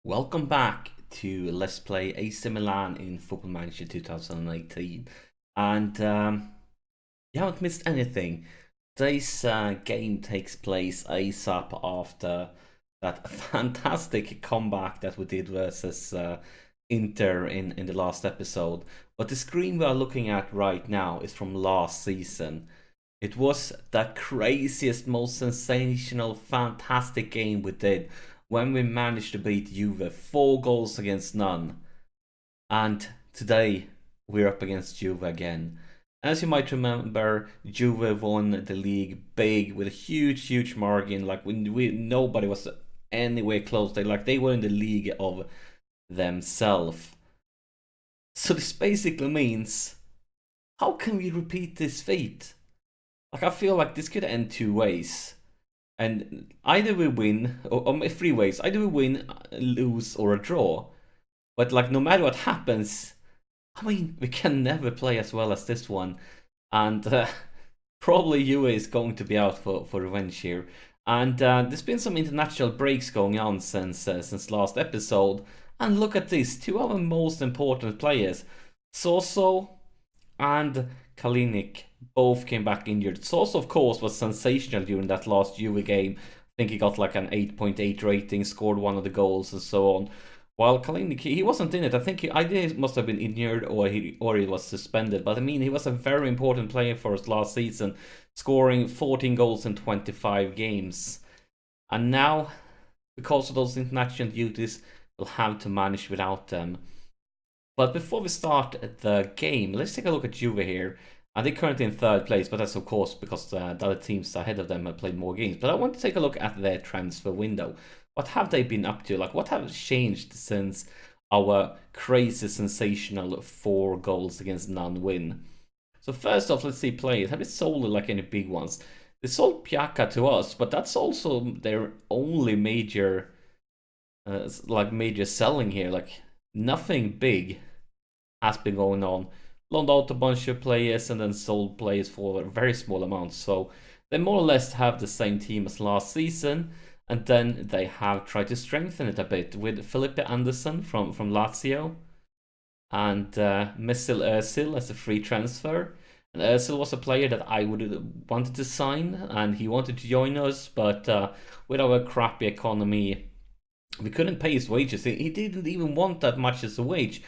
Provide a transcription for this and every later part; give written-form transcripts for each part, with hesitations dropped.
Welcome back to Let's Play AC Milan in Football Manager 2018. And you haven't missed anything. Today's game takes place ASAP after that fantastic comeback that we did versus Inter in the last episode. But the screen we are looking at right now is from last season. It was the craziest, most sensational, fantastic game we did when we managed to beat Juve 4 goals against none. And today we're up against Juve again. As you might remember, Juve won the league big with a huge margin. Like nobody was anywhere close. They were in the league of themselves. So this basically means, how can we repeat this feat? Like, I feel like this could end two ways. And either we win, or three ways. Either we win, lose, or a draw. But like, no matter what happens, I mean, we can never play as well as this one. And probably UA is going to be out for revenge here. And there's been some international breaks going on since last episode. And look at this, two of our most important players, Soso and Kalinic, both came back injured. Soso, of course, was sensational during that last Juve game. I think he got like an 8.8 rating, scored one of the goals and so on. While Kalinic, he wasn't in it. I think he must have been injured or he was suspended. But I mean, he was a very important player for us last season, scoring 14 goals in 25 games. And now, because of those international duties, we'll have to manage without them. But before we start the game, let's take a look at Juve here. And they're currently in third place, but that's of course because the other teams ahead of them have played more games. But I want to take a look at their transfer window. What have they been up to? Like, what has changed since our crazy, sensational 4 goals against none win? So first off, let's see players. Have they sold like any big ones? They sold Piaka to us, but that's also their only major, major selling here. Like, nothing big has been going on. Loaned out a bunch of players and then sold players for very small amounts. So they more or less have the same team as last season. And then they have tried to strengthen it a bit with Felipe Anderson from Lazio. And Mesut Özil as a free transfer. And Özil was a player that I would have wanted to sign. And he wanted to join us. But with our crappy economy, we couldn't pay his wages. He didn't even want that much as a wage.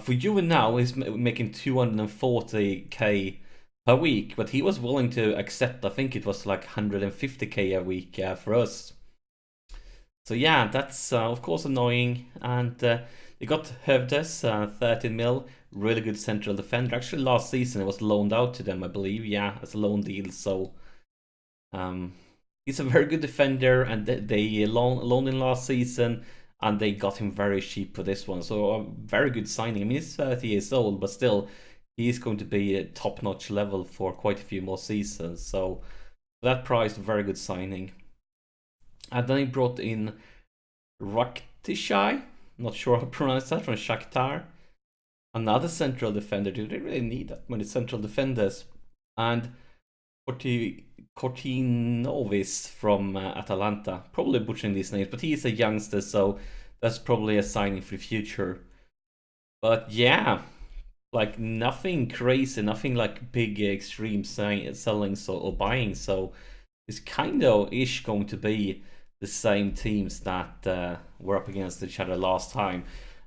For Juve now, he's making 240k per week, but he was willing to accept, I think it was like 150k a week for us. So yeah, that's of course annoying. And they got Hövdes, 13 mil, really good central defender. Actually, last season it was loaned out to them, I believe, yeah, as a loan deal. So he's a very good defender, and they loaned him last season. And they got him very cheap for this one. So a very good signing. I mean, he's 30 years old, but still, he's going to be a top-notch level for quite a few more seasons. So that price, very good signing. And then he brought in Raktishai. Not sure how to pronounce that, from Shakhtar. Another central defender. Do they really need that many central defenders? And Kortinovis from Atalanta. Probably butchering these names, but he's a youngster, so that's probably a signing for the future. But yeah, like nothing crazy, nothing like big extreme selling or buying. So it's kind of ish going to be the same teams that were up against each other last time.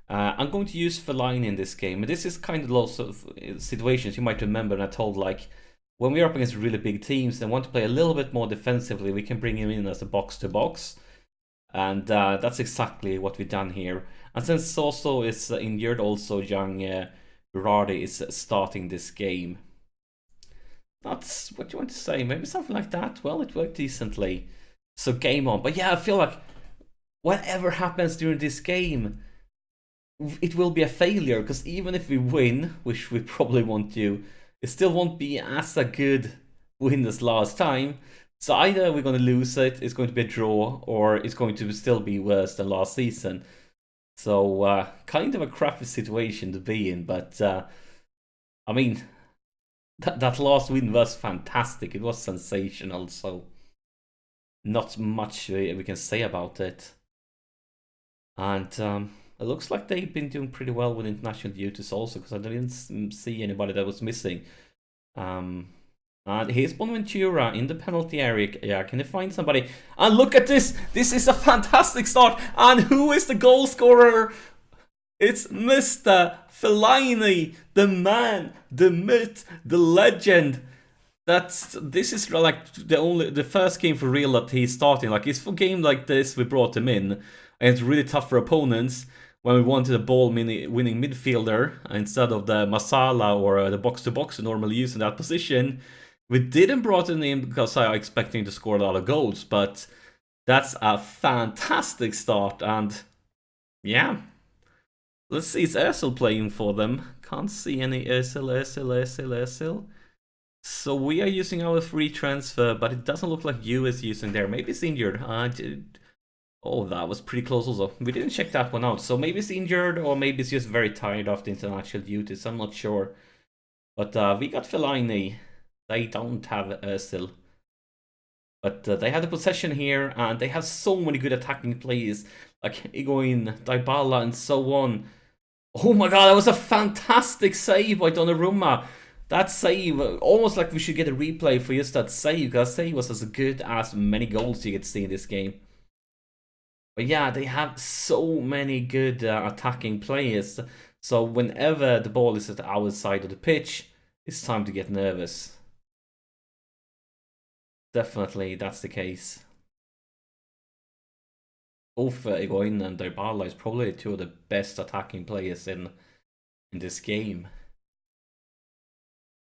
I'm going to use Fellaini in this game, and this is kind of lots of situations you might remember. And I told, like, when we're up against really big teams and want to play a little bit more defensively, we can bring him in as a box-to-box. And that's exactly what we've done here. And since Soso is injured, also young Berardi is starting this game. That's what you want to say. Maybe something like that. Well, it worked decently. So game on. But yeah, I feel like whatever happens during this game, it will be a failure. Because even if we win, which we probably won't do, it still won't be as a good win as last time. So either we're going to lose it, it's going to be a draw, or it's going to still be worse than last season. So kind of a crappy situation to be in. But I mean, that last win was fantastic. It was sensational. So not much we can say about it. And it looks like they've been doing pretty well with international duties also, because I didn't see anybody that was missing. And here's Bonaventura in the penalty area. Yeah, can you find somebody? And look at this! This is a fantastic start! And who is the goal scorer? It's Mr. Fellaini, the man, the myth, the legend. This is like the first game for real that he's starting. Like, it's for a game like this we brought him in, and it's really tough for opponents when we wanted a ball-winning midfielder instead of the Masala or the box-to-box we normally use in that position. We didn't brought him in because I was expecting to score a lot of goals, but that's a fantastic start. And yeah, let's see, it's Özil playing for them. Can't see any Özil. So we are using our free transfer, but it doesn't look like you is using there. Maybe it's injured. Oh, that was pretty close also. We didn't check that one out. So maybe it's injured, or maybe it's just very tired after international duties. I'm not sure. But we got Fellaini. They don't have Özil. But they have the possession here, and they have so many good attacking players, like Higuain, Dybala, and so on. Oh my god, that was a fantastic save by Donnarumma. That save, almost like we should get a replay for just that save, because that save was as good as many goals you could see in this game. But yeah, they have so many good attacking players. So whenever the ball is at our side of the pitch, it's time to get nervous. Definitely, that's the case. Both Higuain and Dybala is probably two of the best attacking players in this game.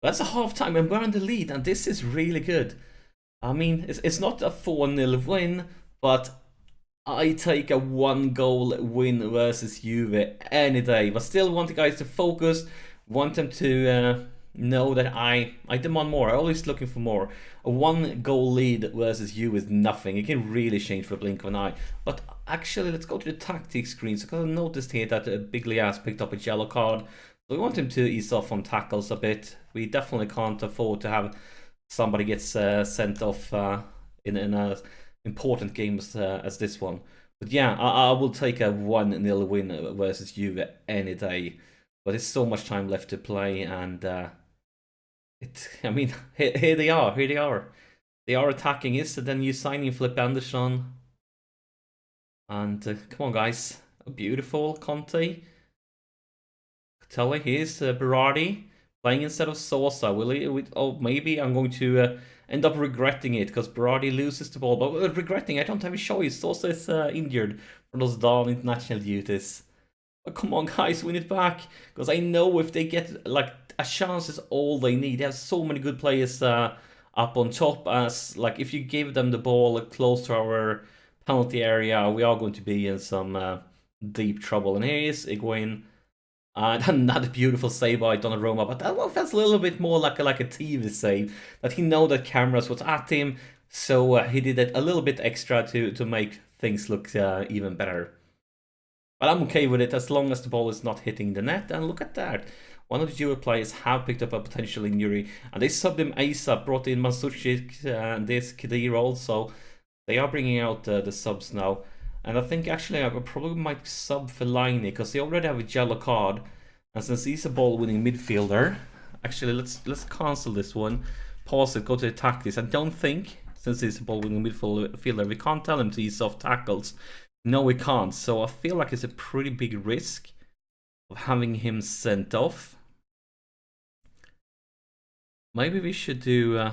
That's a half-time and we're in the lead, and this is really good. I mean, it's not a 4-0 win, but I take a 1-goal win versus Juve any day. But still want the guys to focus, want them to know that I demand more. I'm always looking for more. A 1-goal lead versus Juve is nothing. It can really change for a blink of an eye. But actually, let's go to the tactics screen. So I noticed here that Bigly has picked up a yellow card. So we want him to ease off on tackles a bit. We definitely can't afford to have somebody gets sent off in an important game as this one. But yeah, I will take a 1-0 win versus Juve any day. But there's so much time left to play, and I mean, here they are. They are attacking. Is then you signing Flip Anderson, and come on, guys, beautiful Conte. Telly, here's Berardi playing instead of Sosa. Will he? Oh, maybe I'm going to end up regretting it because Berardi loses the ball. But regretting, I don't have a choice. Sosa is injured for those down international duties. But come on, guys, win it back. Because I know if they get like a chance is all they need. They have so many good players up on top. As like if you give them the ball close to our penalty area, we are going to be in some deep trouble. And here is Higuain. Another beautiful save by Donnarumma, but that one felt a little bit more like a TV save. That he know that cameras was at him, so he did it a little bit extra to make things look even better. But I'm okay with it as long as the ball is not hitting the net. And look at that. One of the Juve players have picked up a potential injury, and they subbed him ASAP, brought in Mandzukic and this Khedira also. They are bringing out the subs now. And I think actually I probably might sub Fellaini because they already have a yellow card. And since he's a ball-winning midfielder, actually let's cancel this one, pause it, go to the tactics. I don't think, since he's a ball-winning midfielder, we can't tell him to ease off tackles. No, we can't. So I feel like it's a pretty big risk of having him sent off. Maybe we should do...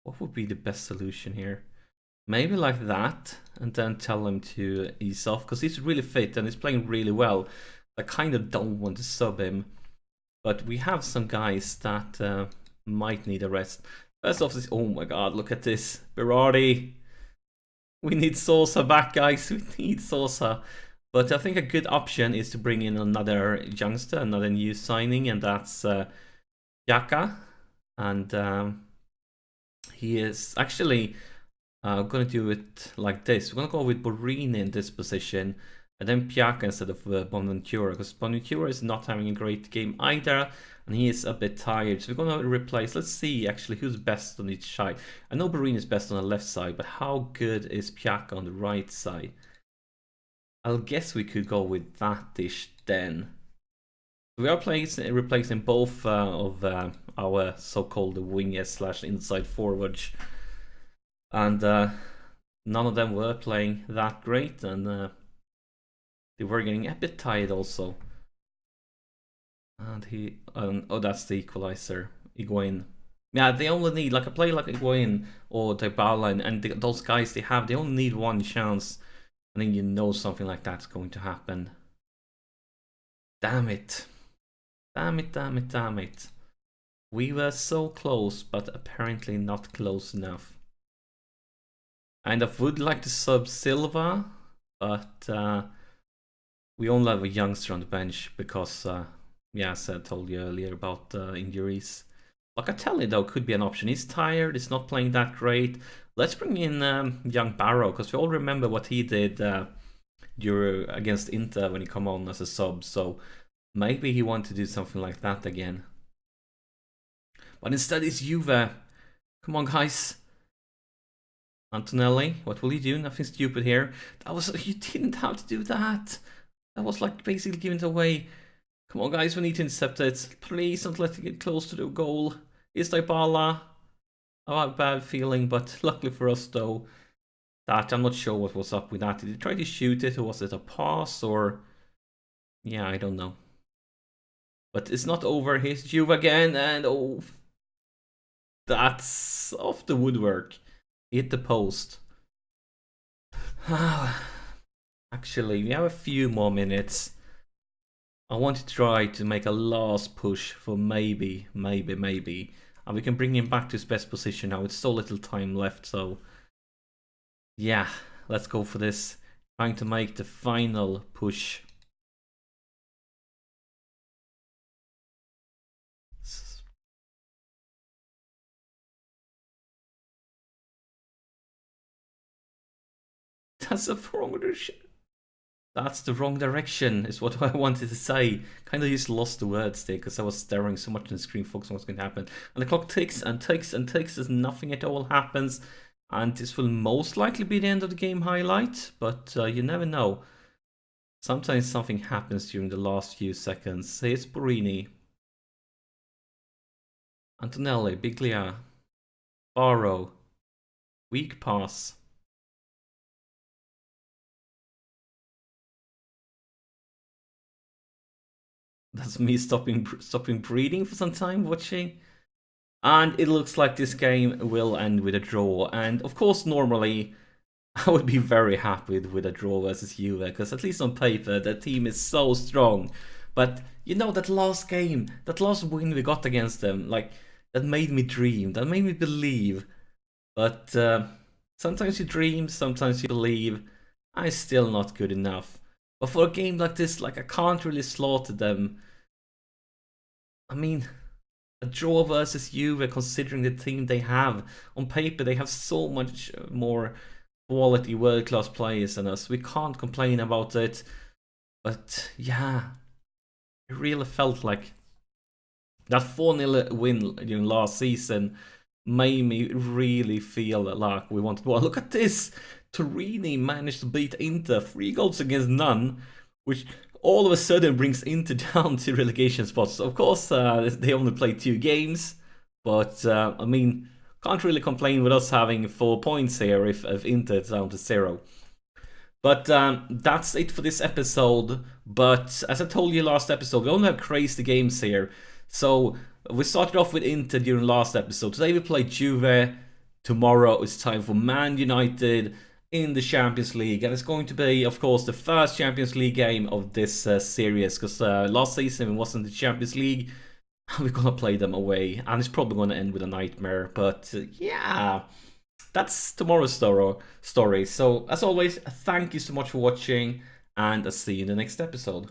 what would be the best solution here? Maybe like that, and then tell him to ease off, because he's really fit and he's playing really well. I kind of don't want to sub him, but we have some guys that might need a rest. First off, this, oh my god, look at this. Berardi. We need Sosa back, guys. We need Sosa. But I think a good option is to bring in another youngster, another new signing, and that's Yaka. And he is actually going to do it like this. We're going to go with Borini in this position And then Piaka instead of Bonaventura, because Bonaventura is not having a great game either, and he is a bit tired. So we're going to replace, let's see actually who's best on each side. I know Barini is best on the left side, but how good is Piaka on the right side? I'll guess we could go with that dish then. We are replacing both of our so-called wingers slash inside forwards. And none of them were playing that great, and they were getting a bit tired also. And oh, that's the equalizer, Higuain. Yeah, they only need, like a player like Higuain or Dybala, and those guys they only need one chance. And then you know something like that's going to happen. Damn it. Damn it, damn it, damn it. We were so close, but apparently not close enough. And I would like to sub Silva, but we only have a youngster on the bench because, yeah, as I told you earlier about injuries. Locatelli, though, could be an option. He's tired, he's not playing that great. Let's bring in young Barrow, because we all remember what he did against Inter when he came on as a sub, so maybe he wanted to do something like that again. But instead it's Juve. Come on, guys. Antonelli, what will you do? Nothing stupid here. You didn't have to do that. That was like basically giving it away. Come on, guys, we need to intercept it. Please don't let it get close to the goal. Is Dybala? I have a bad feeling, but luckily for us, though, that I'm not sure what was up with that. Did he try to shoot it, or was it a pass, or... Yeah, I don't know. But it's not over. Here's Juve again, and oh... That's off the woodwork. Hit the post. Actually, we have a few more minutes. I want to try to make a last push for maybe. And we can bring him back to his best position now. It's so little time left, so... Yeah, let's go for this. Trying to make the final push. That's the wrong direction. That's the wrong direction, is what I wanted to say. Kind of just lost the words there because I was staring so much on the screen, focusing on what's going to happen. And the clock ticks and ticks and ticks as nothing at all happens. And this will most likely be the end of the game highlight, but you never know. Sometimes something happens during the last few seconds. Here's Borini. Antonelli, Biglia. Barrow. Weak pass. That's me stopping breathing for some time watching. And it looks like this game will end with a draw. And of course, normally, I would be very happy with a draw versus Juve, because at least on paper, the team is so strong. But, you know, that last game, that last win we got against them, like, that made me dream, that made me believe. But sometimes you dream, sometimes you believe. I'm still not good enough. But for a game like this, like, I can't really slaughter them. I mean, a draw versus Juve, considering the team they have. On paper, they have so much more quality, world-class players than us. We can't complain about it. But, yeah, it really felt like that 4-0 win during last season made me really feel like we wanted more. Look at this! Torini managed to beat Inter 3 goals against none, which all of a sudden brings Inter down to relegation spots. Of course, they only played 2 games, but I mean, can't really complain with us having 4 points here if Inter is down to 0. But that's it for this episode. But as I told you last episode, we only have crazy games here. So we started off with Inter during last episode. Today we played Juve. Tomorrow it's time for Man United in the Champions League, and it's going to be, of course, the first Champions League game of this series, because last season it wasn't the Champions League. We're gonna play them away, and it's probably gonna end with a nightmare, but yeah, that's tomorrow's story. So as always, thank you so much for watching, and I'll see you in the next episode.